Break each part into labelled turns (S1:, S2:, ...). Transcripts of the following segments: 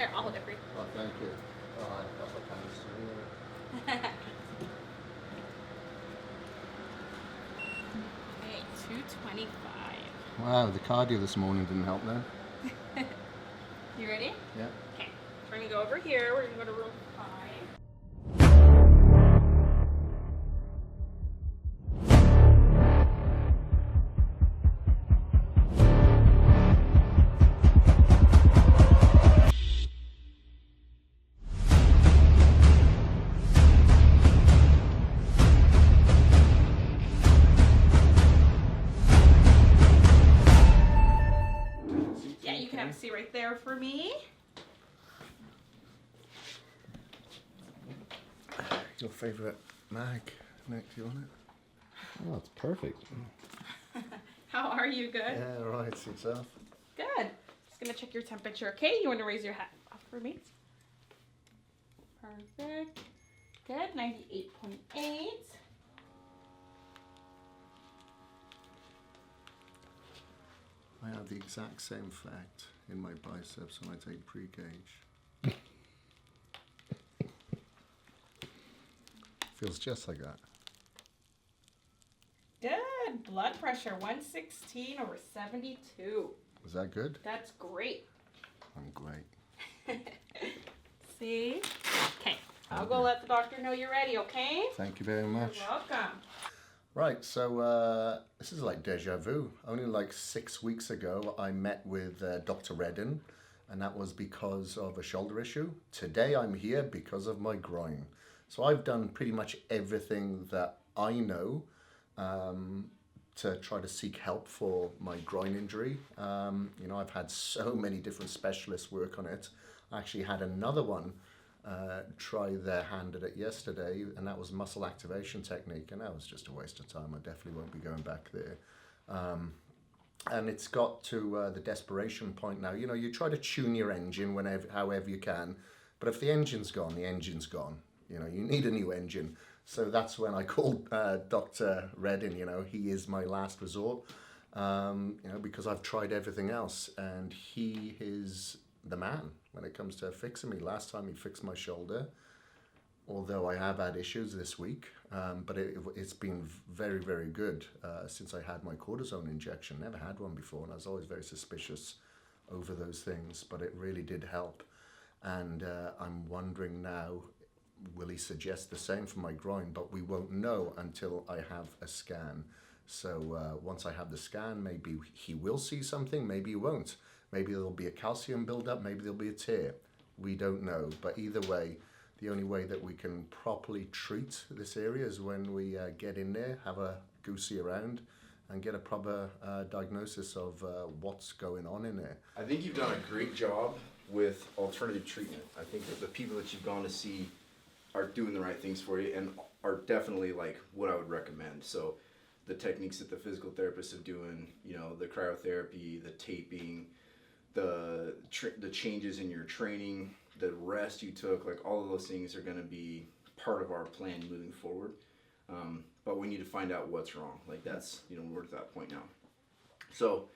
S1: Here, I'll hold it for you.
S2: Oh, thank you. Oh, I got my pants here.
S1: Okay, 225.
S2: Wow, the cardio this morning didn't help then.
S1: You ready?
S2: Yeah.
S1: Okay. We're gonna go over here. We're gonna go to room 5. Yeah, you can have a seat right there for me.
S2: Your favourite mag, Nick, do you want it? Oh, it's perfect.
S1: How are you? Good?
S2: Yeah, right, yourself.
S1: Good. Just gonna check your temperature, okay? You wanna raise your hat off for me? Perfect. Good. 98.8.
S2: I have the exact same effect in my biceps when I take pre-gauge. Feels just like that.
S1: Good. Blood pressure 116 over 72.
S2: Is that good?
S1: That's great.
S2: I'm great.
S1: See? Okay. I'll go let the doctor know you're ready, okay?
S2: Thank you very much.
S1: You're welcome.
S2: Right, so this is like deja vu. Only like 6 weeks ago, I met with Dr. Redden, and that was because of a shoulder issue. Today, I'm here because of my groin. So I've done pretty much everything that I know to try to seek help for my groin injury. You know, I've had so many different specialists work on it. I actually had another one try their hand at it yesterday, and that was muscle activation technique, and that was just a waste of time. I definitely won't be going back there. And it's got to the desperation point now. You know, you try to tune your engine however you can, but if the engine's gone, the engine's gone. You know, you need a new engine. So that's when I called Dr. Redden. You know, he is my last resort, you know, because I've tried everything else, and he is the man when it comes to fixing me. Last time he fixed my shoulder, although I have had issues this week, but it's been very, very good since I had my cortisone injection. Never had one before, and I was always very suspicious over those things, but it really did help. And I'm wondering now, will he suggest the same for my groin? But we won't know until I have a scan. So once I have the scan, maybe he will see something, maybe he won't. Maybe there'll be a calcium buildup, maybe there'll be a tear. We don't know. But either way, the only way that we can properly treat this area is when we get in there, have a goosey around, and get a proper diagnosis of what's going on in there.
S3: I think you've done a great job with alternative treatment. I think that the people that you've gone to see are doing the right things for you and are definitely like what I would recommend. So the techniques that the physical therapists are doing, you know, the cryotherapy, the taping, the changes in your training, the rest you took, like all of those things are going to be part of our plan moving forward. But we need to find out what's wrong. Like that's, you know, we're at that point now. So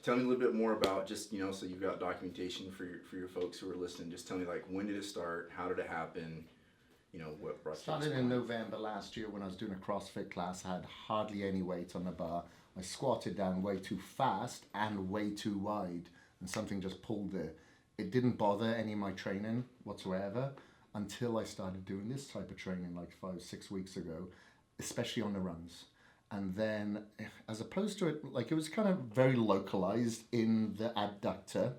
S3: tell me a little bit more about just, you know, so you've got documentation for your folks who are listening. Just tell me, like, when did it start? How did it happen? You know, what brought you to this
S2: Started in
S3: point?
S2: November last year when I was doing a CrossFit class. I had hardly any weight on the bar. I squatted down way too fast and way too wide, and something just pulled there. It didn't bother any of my training whatsoever until I started doing this type of training like 5-6 weeks ago, especially on the runs. And then, as opposed to it, like it was kind of very localized in the adductor.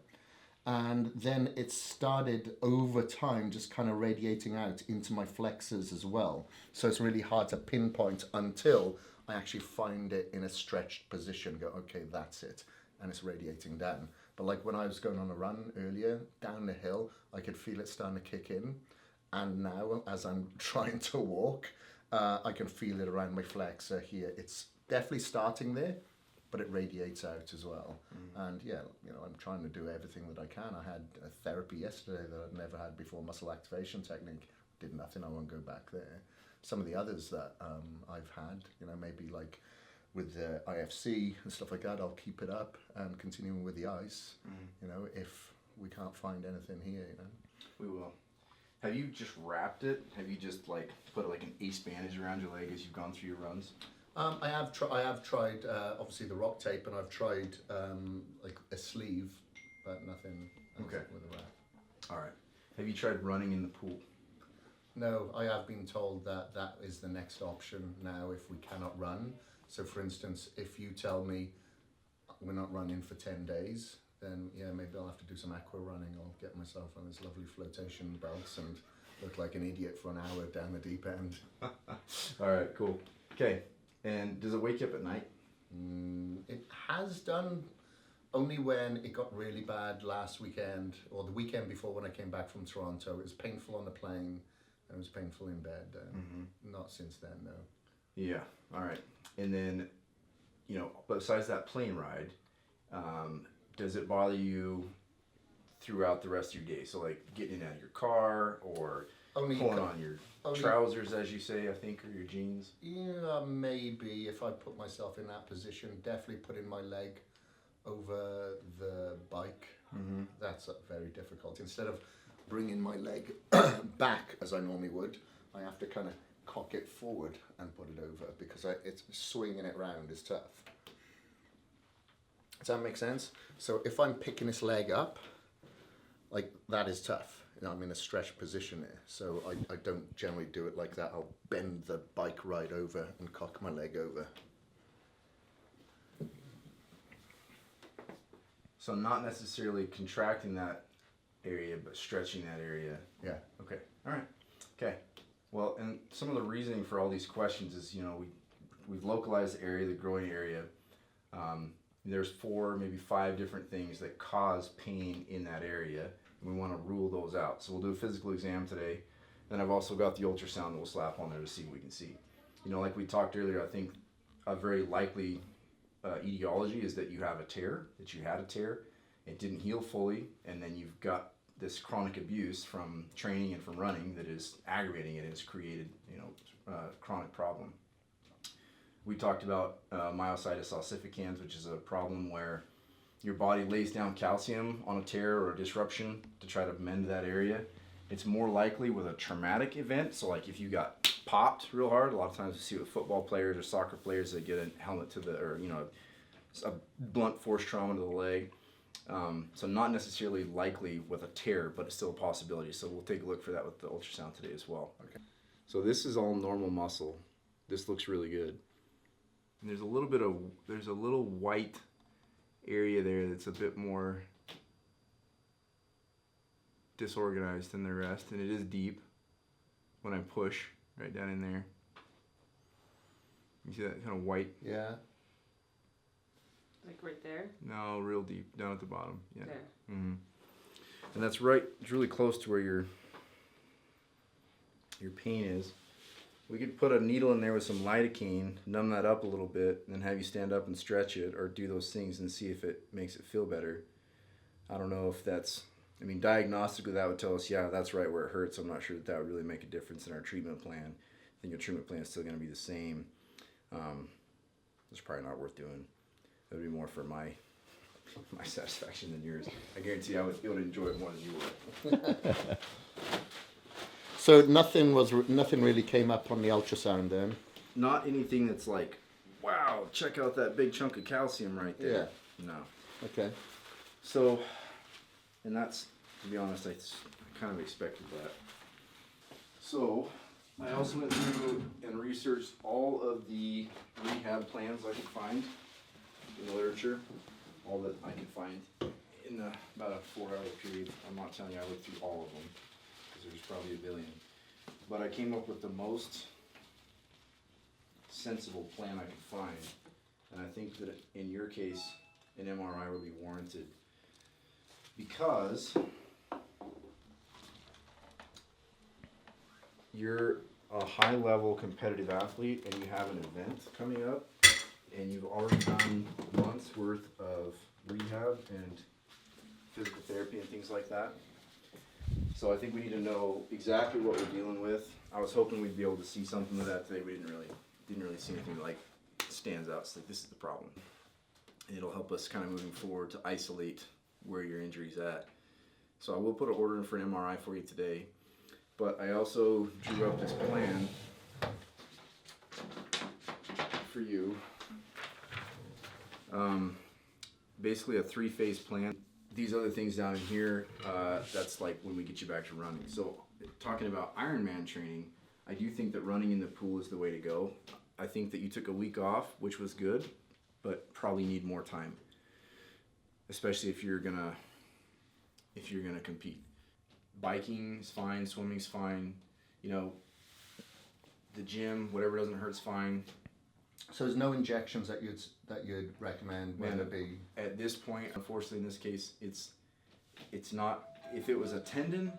S2: And then it started over time just kind of radiating out into my flexors as well. So it's really hard to pinpoint until I actually find it in a stretched position, go, okay, that's it. And it's radiating down. But like when I was going on a run earlier, down the hill, I could feel it starting to kick in. And now, as I'm trying to walk, I can feel it around my flexor here. It's definitely starting there, but it radiates out as well. And yeah, you know, I'm trying to do everything that I can. I had a therapy yesterday that I'd never had before, muscle activation technique. Did nothing, I won't go back there. Some of the others that I've had, you know, maybe like with the IFC and stuff like that, I'll keep it up and continuing with the ice. You know, if we can't find anything here, you know.
S3: We will. Have you just wrapped it? Have you just like put like an ace bandage around your leg as you've gone through your runs?
S2: I have tried obviously the rock tape, and I've tried like a sleeve, but nothing.
S3: Okay.
S2: With a wrap.
S3: All right. Have you tried running in the pool?
S2: No, I have been told that that is the next option now if we cannot run. So for instance, if you tell me we're not running for 10 days, then yeah, maybe I'll have to do some aqua running. I'll get myself on this lovely flotation belts and look like an idiot for an hour down the deep end.
S3: All right, cool. Okay, and does it wake you up at night?
S2: It has done, only when it got really bad last weekend, or the weekend before when I came back from Toronto. It was painful on the plane, and it was painful in bed. Not since then, no.
S3: Yeah, all right. And then, you know, besides that plane ride, does it bother you throughout the rest of your day? So like getting out of your car or pulling on your trousers, as you say, I think, or your jeans?
S2: Yeah, maybe if I put myself in that position, definitely putting my leg over the bike. That's very difficult. Instead of bringing my leg back as I normally would, I have to kind of cock it forward and put it over because it's swinging it round is tough. Does that make sense? So if I'm picking this leg up, like that is tough. You know, I'm in a stretched position here, so I don't generally do it like that. I'll bend the bike right over and cock my leg over.
S3: So not necessarily contracting that area, but stretching that area.
S2: Yeah.
S3: Okay. All right. Okay. Well, and some of the reasoning for all these questions is, you know, we've localized the area, the growing area. There's 4, maybe 5 different things that cause pain in that area, and we want to rule those out. So we'll do a physical exam today. Then I've also got the ultrasound that we'll slap on there to see what we can see. You know, like we talked earlier, I think a very likely etiology is that you have a tear, that you had a tear, it didn't heal fully, and then you've got this chronic abuse from training and from running that is aggravating it and has created, you know, chronic problem. We talked about myositis ossificans, which is a problem where your body lays down calcium on a tear or a disruption to try to mend that area. It's more likely with a traumatic event. So like if you got popped real hard, a lot of times we see with football players or soccer players, they get a helmet to the, or, you know, a blunt force trauma to the leg. So not necessarily likely with a tear, but it's still a possibility. So we'll take a look for that with the ultrasound today as well. Okay. So this is all normal muscle. This looks really good. And there's a little white area there that's a bit more disorganized than the rest, and it is deep when I push right down in there. You see that kind of white?
S2: Yeah.
S1: Like right there?
S3: No, real deep, down at the bottom. Yeah.
S1: There.
S3: And that's right, it's really close to where your pain is. We could put a needle in there with some lidocaine, numb that up a little bit, and then have you stand up and stretch it or do those things and see if it makes it feel better. I don't know if that's, I mean, diagnostically that would tell us, yeah, that's right where it hurts. I'm not sure that would really make a difference in our treatment plan. I think your treatment plan is still going to be the same. It's probably not worth doing. It would be more for my satisfaction than yours. I guarantee I would enjoy it more than you would.
S2: So nothing really came up on the ultrasound then?
S3: Not anything that's like, wow, check out that big chunk of calcium right there.
S2: Yeah.
S3: No.
S2: Okay.
S3: So, and that's, to be honest, I kind of expected that. So, I also went through and researched all of the rehab plans I could find in the literature, all that I could find in about a 4-hour period. I'm not telling you I looked through all of them, because there's probably a billion. But I came up with the most sensible plan I could find, and I think that in your case, an MRI would be warranted. Because you're a high-level competitive athlete and you have an event coming up and you've already done months worth of rehab and physical therapy and things like that. So I think we need to know exactly what we're dealing with. I was hoping we'd be able to see something of that today. We didn't really see anything like stands out. It's like, this is the problem. And it'll help us kind of moving forward to isolate where your injury's at. So I will put an order in for an MRI for you today. But I also drew up this plan for you. Basically a 3-phase plan. These other things down in here, that's like when we get you back to running. So talking about Ironman training, I do think that running in the pool is the way to go. I think that you took a week off, which was good, but probably need more time, especially if you're gonna compete. Biking is fine, swimming's fine, you know, the gym, whatever doesn't hurt's fine.
S2: So there's no injections that you'd recommend, whether it be...
S3: At this point, unfortunately in this case, it's not, if it was a tendon,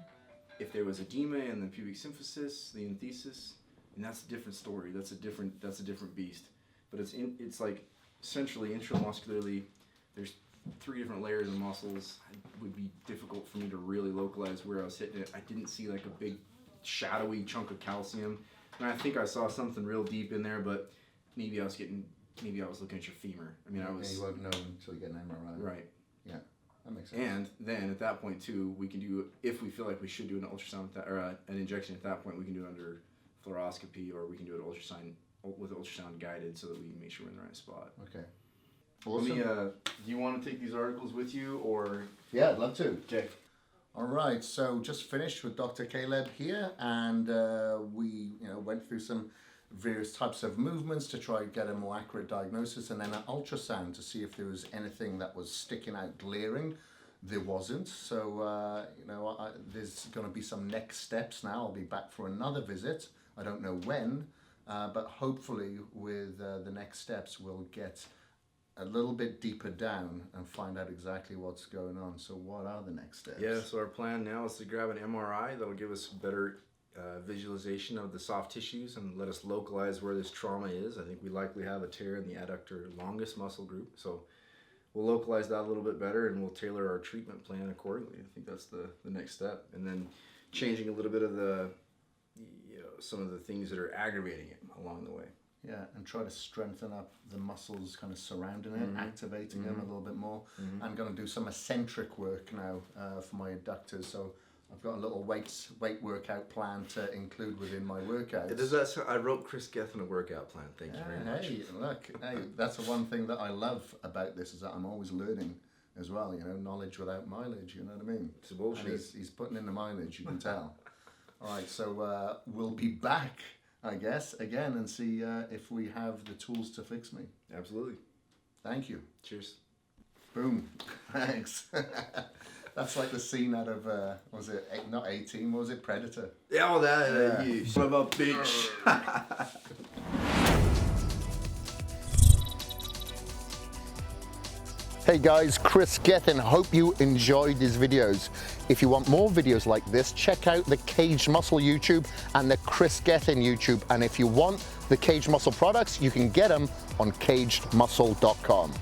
S3: if there was edema and the pubic symphysis, the enthesis, and that's a different story. That's a different beast. But it's like centrally, intramuscularly, there's 3 different layers of muscles. It would be difficult for me to really localize where I was hitting it. I didn't see like a big shadowy chunk of calcium. And I think I saw something real deep in there, but maybe I was looking at your femur. I mean,
S2: you won't know until you get an MRI.
S3: Right.
S2: Yeah, that makes sense.
S3: And then at that point too, we can do, if we feel like we should do an ultrasound or an injection at that point, we can do it under fluoroscopy, or we can do it with ultrasound guided, so that we can make sure we're in the right spot.
S2: Okay. Awesome.
S3: Let me, do you want to take these articles with you, or?
S2: Yeah, I'd love to.
S3: Okay.
S2: All right, so just finished with Dr. Kaleb here, and we went through some various types of movements to try to get a more accurate diagnosis, and then an ultrasound to see if there was anything that was sticking out, glaring. There wasn't, so there's going to be some next steps now. I'll be back for another visit. I don't know when, but hopefully with the next steps we'll get a little bit deeper down and find out exactly what's going on. So what are the next steps?
S3: Yeah, so our plan now is to grab an MRI that'll give us better visualization of the soft tissues and let us localize where this trauma is. I think we likely have a tear in the adductor longus muscle group, so we'll localize that a little bit better, and we'll tailor our treatment plan accordingly. I think that's the next step, and then changing a little bit of the some of the things that are aggravating it along the way.
S2: Yeah, and try to strengthen up the muscles kind of surrounding it, activating them a little bit more. I'm going to do some eccentric work now for my adductors, so I've got a little weight workout plan to include within my workouts.
S3: I wrote Kris Gethin a workout plan. Thank you very much.
S2: Hey, look, that's the one thing that I love about this, is that I'm always learning as well. Knowledge without mileage. You know what I mean?
S3: It's bullshit.
S2: And he's putting in the mileage. You can tell. All right, so we'll be back, I guess, again, and see if we have the tools to fix me.
S3: Absolutely.
S2: Thank you.
S3: Cheers.
S2: Boom. Thanks. That's like the scene out of, was it, not 18, what was it, Predator?
S3: Yeah, all that, you son of a bitch.
S2: Hey guys, Kris Gethin. Hope you enjoyed these videos. If you want more videos like this, check out the Caged Muscle YouTube and the Kris Gethin YouTube. And if you want the Caged Muscle products, you can get them on cagedmuscle.com.